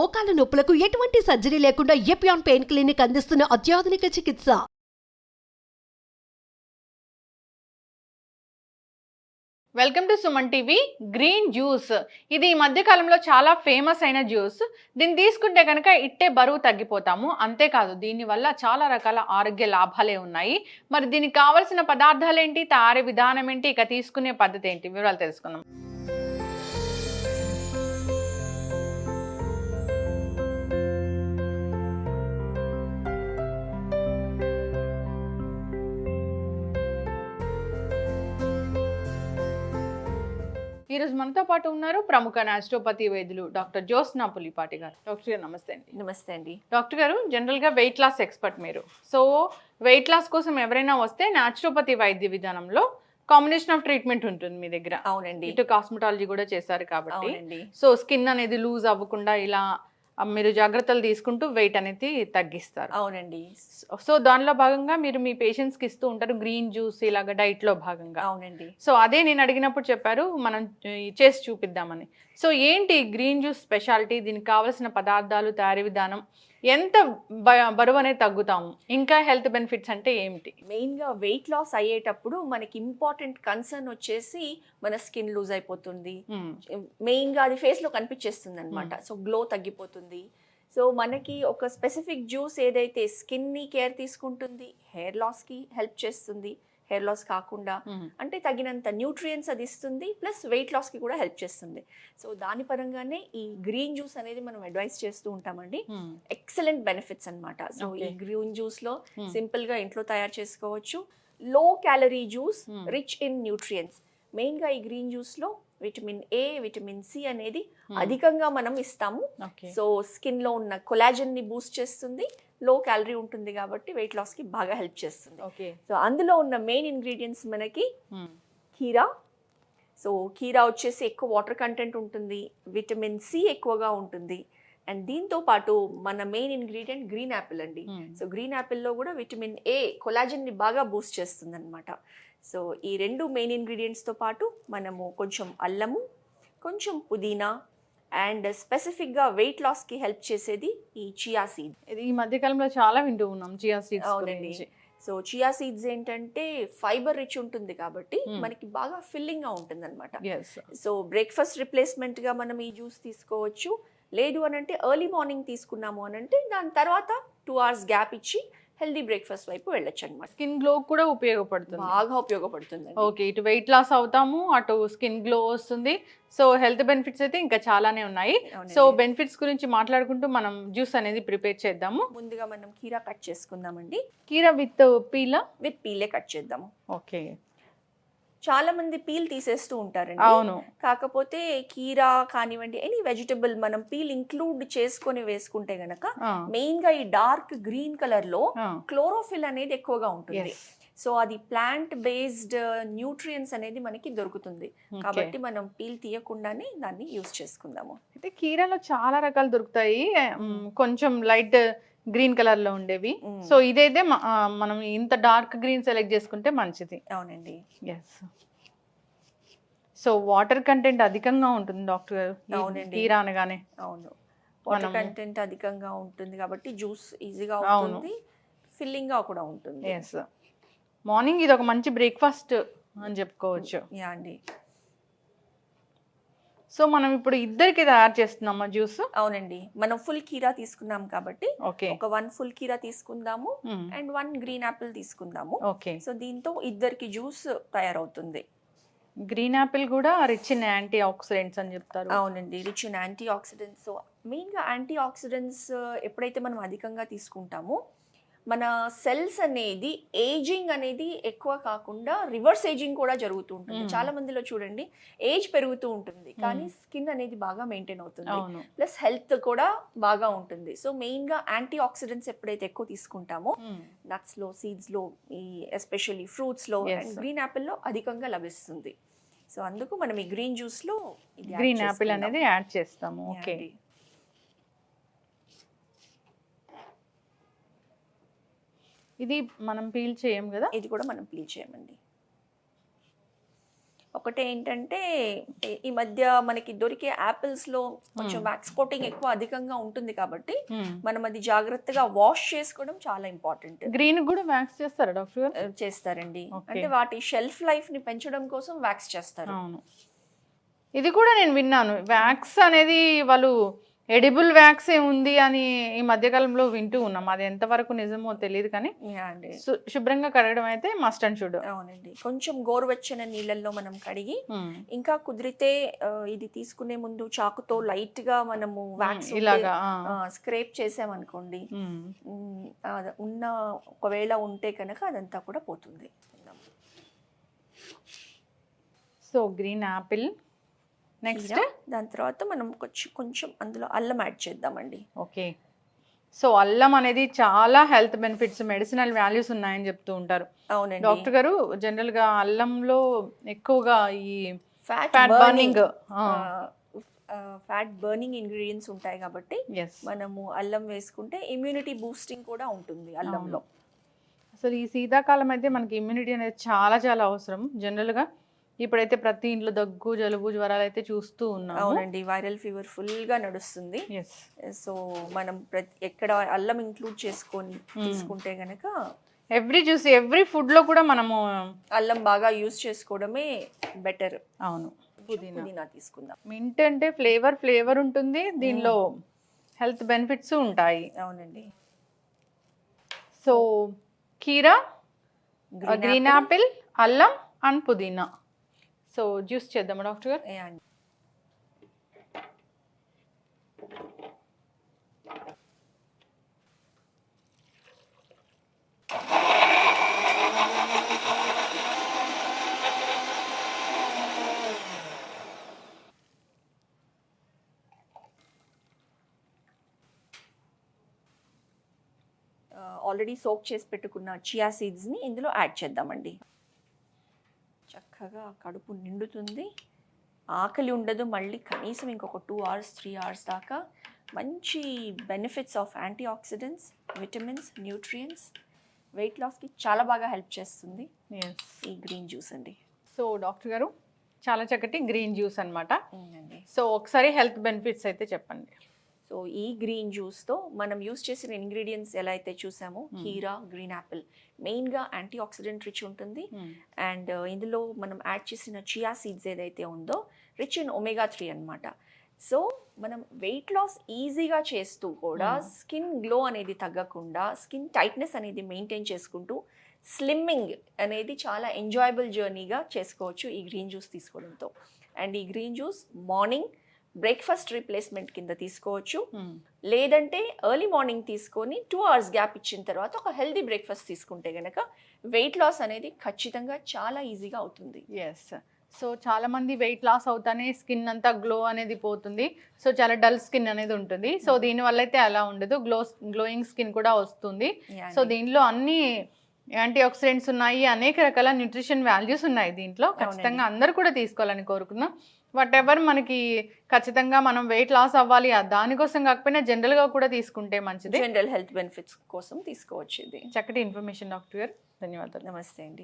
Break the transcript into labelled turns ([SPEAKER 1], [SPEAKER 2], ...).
[SPEAKER 1] మోకాల నొప్పులకు ఎటువంటి సర్జరీ లేకుండా ఎపియాన్ పెయిన్ క్లినిక్ అందిస్తున్న అత్యాధునిక చికిత్స.
[SPEAKER 2] Welcome to Suman TV. Green juice ఇది ఈ మధ్య కాలంలో చాలా ఫేమస్ అయిన జ్యూస్. దీన్ని తీసుకుంటే కనుక ఇట్టే బరువు తగ్గిపోతాము. అంతేకాదు దీనివల్ల చాలా రకాల ఆరోగ్య లాభాలే ఉన్నాయి. మరి దీనికి కావాల్సిన పదార్థాలు ఏంటి, తయారీ విధానం ఏంటి, ఇక తీసుకునే పద్ధతి ఏంటి, వివరాలు తెలుసుకుందాం. ఈరోజు మనతో పాటు ఉన్నారు ప్రముఖ న్యాచురోపతి వైద్యులు డాక్టర్ జ్యోత్స్నా పులిపాటి గారు. డాక్టర్ గారు నమస్తే అండి.
[SPEAKER 3] నమస్తే అండి.
[SPEAKER 2] డాక్టర్ గారు, జనరల్గా వెయిట్ లాస్ ఎక్స్పర్ట్ మీరు. సో వెయిట్ లాస్ కోసం ఎవరైనా వస్తే న్యాచురోపతి వైద్య విధానంలో కాంబినేషన్ ఆఫ్ ట్రీట్మెంట్ ఉంటుంది మీ దగ్గర.
[SPEAKER 3] అవునండి.
[SPEAKER 2] ఇటు కాస్మెటాలజీ కూడా చేశారు కాబట్టి సో స్కిన్ అనేది లూజ్ అవ్వకుండా ఇలా మీరు జాగ్రత్తలు తీసుకుంటూ వెయిట్ అనేది తగ్గిస్తారు.
[SPEAKER 3] అవునండి.
[SPEAKER 2] సో దానిలో భాగంగా మీరు మీ పేషెంట్స్కి ఇస్తూ ఉంటారు గ్రీన్ జ్యూస్ ఇలాగ డైట్లో భాగంగా.
[SPEAKER 3] అవునండి.
[SPEAKER 2] సో అదే నేను అడిగినప్పుడు చెప్పారు మనం చేసి చూపిద్దామని. సో ఏంటి గ్రీన్ జ్యూస్ స్పెషాలిటీ, దీనికి కావాల్సిన పదార్థాలు, తయారీ విధానం, ఎంత బరువు అనేది తగ్గుతాము, ఇంకా హెల్త్ బెనిఫిట్స్ అంటే ఏమిటి?
[SPEAKER 3] మెయిన్గా వెయిట్ లాస్ అయ్యేటప్పుడు మనకి ఇంపార్టెంట్ కన్సర్న్ వచ్చేసి మన స్కిన్ లూజ్ అయిపోతుంది. మెయిన్గా అది ఫేస్లో కనిపించేస్తుంది అనమాట. సో గ్లో తగ్గిపోతుంది. సో మనకి ఒక స్పెసిఫిక్ జ్యూస్ ఏదైతే స్కిన్ని కేర్ తీసుకుంటుంది, హెయిర్ లాస్కి హెల్ప్ చేస్తుంది, హెయిర్ లాస్ కాకుండా అంటే తగినంత న్యూట్రియంట్స్ అది ఇస్తుంది, ప్లస్ వెయిట్ లాస్కి కూడా హెల్ప్ చేస్తుంది. సో దాని పరంగానే ఈ గ్రీన్ జ్యూస్ అనేది మనం అడ్వైస్ చేస్తూ ఉంటామండి. ఎక్సలెంట్ బెనిఫిట్స్ అన్నమాట. సో ఈ గ్రీన్ జ్యూస్లో సింపుల్గా ఇంట్లో తయారు చేసుకోవచ్చు. Low calorie juice, rich in nutrients. మెయిన్గా ఈ గ్రీన్ జ్యూస్లో విటమిన్ ఏ, విటమిన్ సి అనేది అధికంగా మనం ఇస్తాము. సో స్కిన్లో ఉన్న కొలాజన్ని బూస్ట్ చేస్తుంది, లో క్యాలరీ ఉంటుంది కాబట్టి వెయిట్ లాస్కి బాగా హెల్ప్ చేస్తుంది. సో అందులో ఉన్న మెయిన్ ఇంగ్రీడియంట్స్ మనకి కీరా. సో కీరా వచ్చేసి ఎక్కువ వాటర్ కంటెంట్ ఉంటుంది, విటమిన్ సి ఎక్కువగా ఉంటుంది. అండ్ దీంతో పాటు మన మెయిన్ ఇంగ్రీడియంట్ గ్రీన్ యాపిల్ అండి. సో గ్రీన్ యాపిల్లో కూడా విటమిన్ ఏ కొలాజన్ని బాగా బూస్ట్ చేస్తుంది అనమాట. సో ఈ రెండు మెయిన్ ఇంగ్రీడియంట్స్తో పాటు మనము కొంచెం అల్లము, కొంచెం పుదీనా, అండ్ స్పెసిఫిక్గా వెయిట్ లాస్కి హెల్ప్ చేసేది ఈ చియా సీడ్.
[SPEAKER 2] ఇది ఈ మధ్యకాలంలో చాలా వింటూ ఉన్నాం చియా సీడ్స్.
[SPEAKER 3] అవునండి. సో చియా సీడ్స్ ఏంటంటే ఫైబర్ రిచ్ ఉంటుంది కాబట్టి మనకి బాగా ఫిల్లింగ్గా ఉంటుంది అనమాట. సో బ్రేక్ఫాస్ట్ రిప్లేస్మెంట్గా మనం ఈ జ్యూస్ తీసుకోవచ్చు. లేదు అని అంటే ఎర్లీ మార్నింగ్ తీసుకున్నాము అని అంటే దాని తర్వాత 2 hours గ్యాప్ ఇచ్చి హెల్దీ బ్రేక్ఫాస్ట్ వైపు వెళ్ళొచ్చు అనమాట.
[SPEAKER 2] స్కిన్ గ్లో కూడా ఉపయోగపడుతుంది,
[SPEAKER 3] బాగా ఉపయోగపడుతుంది.
[SPEAKER 2] ఓకే, ఇటు వెయిట్ లాస్ అవుతాము, అటు స్కిన్ గ్లో వస్తుంది. సో హెల్త్ బెనిఫిట్స్ అయితే ఇంకా చాలానే ఉన్నాయి. సో బెనిఫిట్స్ గురించి మాట్లాడుకుంటూ మనం జ్యూస్ అనేది ప్రిపేర్ చేద్దాము.
[SPEAKER 3] ముందుగా మనం కీరా కట్ చేసుకుందామండి.
[SPEAKER 2] కీరా విత్ పీలే
[SPEAKER 3] కట్ చేద్దాము.
[SPEAKER 2] ఓకే.
[SPEAKER 3] చాలా మంది పీల్ తీసేస్తూ ఉంటారండి.
[SPEAKER 2] అవును.
[SPEAKER 3] కాకపోతే కీరా కానివ్వండి, ఎనీ వెజిటబుల్ మనం పీల్ ఇంక్లూడ్ చేసుకొని వేసుకుంటే గనక మెయిన్ గా ఈ డార్క్ గ్రీన్ కలర్ లో క్లోరోఫిల్ అనేది ఎక్కువగా ఉంటుంది. సో అది ప్లాంట్ బేస్డ్ న్యూట్రియంట్స్ అనేది మనకి దొరుకుతుంది. కాబట్టి మనం పీల్ తీయకుండానే దాన్ని యూజ్ చేసుకుందాము.
[SPEAKER 2] అయితే కీరాలో చాలా రకాలు దొరుకుతాయి, కొంచెం లైట్ గ్రీన్ కలర్ లో ఉండేవి. సో ఇదైతే మనం ఇంత డార్క్ గ్రీన్ సెలెక్ట్ చేసుకుంటే మంచిది.
[SPEAKER 3] అవునండి.
[SPEAKER 2] ఎస్. సో వాటర్ కంటెంట్ అధికంగా ఉంటుంది డాక్టర్ గారు.
[SPEAKER 3] అవునండి.
[SPEAKER 2] కీరా అనగానే
[SPEAKER 3] అవును, వాటర్ కంటెంట్ అధికంగా ఉంటుంది కాబట్టి జ్యూస్ ఈజీగా ఉంటుంది, ఫిల్లింగ్ గా కూడా ఉంటుంది.
[SPEAKER 2] ఎస్. మార్నింగ్ ఇది ఒక మంచి బ్రేక్ఫాస్ట్ అని చెప్పుకోవచ్చు.
[SPEAKER 3] యా అండి.
[SPEAKER 2] సో మనం ఇప్పుడు ఇద్దరికి తయారు చేస్తున్నామా జ్యూస్?
[SPEAKER 3] అవునండి. మనం ఫుల్ కీరా తీసుకున్నాం కాబట్టి
[SPEAKER 2] ఒక
[SPEAKER 3] 1 full కీరా తీసుకుందాము అండ్ 1 గ్రీన్ యాపిల్ తీసుకుందాము.
[SPEAKER 2] ఓకే.
[SPEAKER 3] సో దీంతో ఇద్దరికి జ్యూస్ తయారవుతుంది.
[SPEAKER 2] గ్రీన్ యాపిల్ కూడా రిచ్ ఇన్ యాంటీ ఆక్సిడెంట్స్ అని చెప్తారు.
[SPEAKER 3] అవునండి, rich in antioxidants. So మెయిన్గా యాంటీ ఆక్సిడెంట్స్ ఎప్పుడైతే మనం అధికంగా తీసుకుంటామో మన సెల్స్ అనేది ఏజింగ్ అనేది ఎక్కువ కాకుండా రివర్స్ ఏజింగ్ కూడా జరుగుతూ ఉంటుంది. చాలా మందిలో చూడండి ఏజ్ పెరుగుతూ ఉంటుంది కానీ స్కిన్ అనేది బాగా మెయింటైన్ అవుతుంది, ప్లస్ హెల్త్ కూడా బాగా ఉంటుంది. సో మెయిన్గా యాంటీ ఆక్సిడెంట్స్ ఎప్పుడైతే ఎక్కువ తీసుకుంటామో నట్స్లో, సీడ్స్లో, ఈ ఎస్పెషల్లీ ఫ్రూట్స్లో అండ్ గ్రీన్ యాపిల్లో అధికంగా లభిస్తుంది. సో అందుకు మనం ఈ గ్రీన్ జ్యూస్లో
[SPEAKER 2] గ్రీన్ యాపిల్ అనేది యాడ్ చేస్తాము. ఓకే. ఇది మనం పీల్ చేయం కదా?
[SPEAKER 3] ఇది కూడా మనం పీల్ చేయమండి. ఒకటి ఏంటంటే ఈ మధ్య మనకి దొరికే యాపిల్స్ లో కొంచెం వ్యాక్స్ కోటింగ్ ఎక్కువ అధికంగా ఉంటుంది కాబట్టి మనం అది జాగ్రత్తగా వాష్ చేసుకోవడం చాలా ఇంపార్టెంట్.
[SPEAKER 2] గ్రీన్ కూడా వ్యాక్స్ చేస్తారా డాక్టర్?
[SPEAKER 3] చేస్తారండి, అంటే వాటి షెల్ఫ్ లైఫ్ ని పెంచడం కోసం వ్యాక్స్ చేస్తారు.
[SPEAKER 2] అవును, ఇది కూడా నేను విన్నాను. వ్యాక్స్ అనేది వాళ్ళు ఎడిబుల్ వ్యాక్స్ ఉంది అని ఈ మధ్యకాలంలో వింటూ ఉన్నాం. అది ఎంతవరకు నిజమో తెలియదు కానీ శుభ్రంగా కడగడం అయితే మస్ట్ అండ్ షుడ్.
[SPEAKER 3] అవునండి, కొంచెం గోరువెచ్చని నీళ్ళల్లో మనం కడిగి ఇంకా కుదిరితే ఇది తీసుకునే ముందు చాకుతో లైట్ గా మనము వ్యాక్స్ ఇలాగా స్క్రేప్ చేసామనుకోండి, ఉన్న ఒకవేళ ఉంటే కనుక అదంతా కూడా పోతుంది.
[SPEAKER 2] సో గ్రీన్ యాపిల్, నెక్స్ట్
[SPEAKER 3] దాని తర్వాత మనం కొంచెం అందులో అల్లం యాడ్ చేద్దామండి.
[SPEAKER 2] ఓకే, సో అల్లం అనేది చాలా హెల్త్ బెనిఫిట్స్, మెడిసినల్ వాల్యూస్ ఉన్నాయని చెప్తూ ఉంటారు.
[SPEAKER 3] అవునండి
[SPEAKER 2] డాక్టర్ గారు. జనరల్ గా అల్లంలో ఎక్కువగా ఈ ఫ్యాట్
[SPEAKER 3] బర్నింగ్ ఇంగ్రీడియంట్స్ ఉంటాయి కాబట్టి మనము అల్లం వేసుకుంటే ఇమ్యూనిటీ బూస్టింగ్ కూడా ఉంటుంది అల్లంలో.
[SPEAKER 2] అసలు ఈ శీతాకాలం అయితే మనకి ఇమ్యూనిటీ అనేది చాలా చాలా అవసరం. జనరల్ గా ఇప్పుడైతే ప్రతి ఇంట్లో దగ్గు, జలుబు, జ్వరాలు అయితే చూస్తూ ఉన్నాం.
[SPEAKER 3] అవునండి, వైరల్ ఫీవర్ ఫుల్ గా నడుస్తుంది. సో మనం ఎక్కడ అల్లం ఇంక్లూడ్ చేసుకొని తీసుకుంటే గనక
[SPEAKER 2] ఎవ్రీ ఫుడ్ లో కూడా మనము
[SPEAKER 3] అల్లం బాగా యూజ్ చేసుకోవడమే బెటర్.
[SPEAKER 2] అవును,
[SPEAKER 3] పుదీనా తీసుకుందాం.
[SPEAKER 2] మింట్ అంటే ఫ్లేవర్ ఉంటుంది, దీనిలో హెల్త్ బెనిఫిట్స్ ఉంటాయి.
[SPEAKER 3] అవునండి,
[SPEAKER 2] సో కీరా, గ్రీన్ యాపిల్, అల్లం అండ్ పుదీనా. సో జ్యూస్ చేద్దామా డాక్టర్ గారు?
[SPEAKER 3] ఆల్రెడీ సోక్ చేసి పెట్టుకున్న చియా సీడ్స్ని ఇందులో యాడ్ చేద్దామండి. చక్కగా కడుపు నిండుతుంది, ఆకలి ఉండదు. మళ్ళీ కనీసం ఇంకొక 2 hours 3 hours దాకా మంచి benefits of antioxidants, vitamins, nutrients, weight లాస్కి చాలా బాగా హెల్ప్ చేస్తుంది ఈ గ్రీన్ జ్యూస్ అండి.
[SPEAKER 2] సో డాక్టర్ గారు, చాలా చక్కటి గ్రీన్ జ్యూస్ అనమాట. సో ఒకసారి హెల్త్ బెనిఫిట్స్ అయితే చెప్పండి.
[SPEAKER 3] సో ఈ గ్రీన్ జ్యూస్తో మనం యూస్ చేసిన ఇంగ్రీడియంట్స్ ఎలా అయితే చూసామో, కీరా, గ్రీన్ యాపిల్ మెయిన్గా యాంటీ ఆక్సిడెంట్ రిచ్ ఉంటుంది. అండ్ ఇందులో మనం యాడ్ చేసిన చియా సీడ్స్ ఏదైతే ఉందో రిచ్ ఇన్ ఒమేగా 3 అనమాట. సో మనం వెయిట్ లాస్ ఈజీగా చేస్తూ కూడా స్కిన్ గ్లో అనేది తగ్గకుండా, స్కిన్ టైట్నెస్ అనేది మెయింటైన్ చేసుకుంటూ స్లిమ్మింగ్ అనేది చాలా ఎంజాయబుల్ జర్నీగా చేసుకోవచ్చు ఈ గ్రీన్ జ్యూస్ తీసుకోవడంతో. అండ్ ఈ green juice morning breakfast replacement కింద తీసుకోవచ్చు, లేదంటే ఎర్లీ మార్నింగ్ తీసుకొని 2 hours గ్యాప్ ఇచ్చిన తర్వాత ఒక హెల్దీ బ్రేక్ఫాస్ట్ తీసుకుంటే కనుక వెయిట్ లాస్ అనేది ఖచ్చితంగా చాలా ఈజీగా అవుతుంది.
[SPEAKER 2] సో చాలా మంది వెయిట్ లాస్ అవుతానే స్కిన్ అంతా గ్లో అనేది పోతుంది, సో చాలా డల్ స్కిన్ అనేది ఉంటుంది. సో దీనివల్ల అయితే అలా ఉండదు, గ్లోయింగ్ స్కిన్ కూడా వస్తుంది. సో దీనిలో అన్ని యాంటీ ఆక్సిడెంట్స్ ఉన్నాయి, అనేక రకాల న్యూట్రిషన్ వాల్యూస్ ఉన్నాయి దీంట్లో. ఖచ్చితంగా అందరు కూడా తీసుకోవాలని కోరుకుందాం. వాట్ ఎవర్ మనకి ఖచ్చితంగా మనం వెయిట్ లాస్ అవ్వాలి దానికోసం కాకపోయినా జనరల్గా కూడా తీసుకుంటే మంచిది.
[SPEAKER 3] జనరల్ హెల్త్ బెనిఫిట్స్ కోసం తీసుకోవచ్చు. ఇది
[SPEAKER 2] చక్కటి ఇన్ఫర్మేషన్ డాక్టర్ గారు, ధన్యవాదాలు.
[SPEAKER 3] నమస్తే అండి.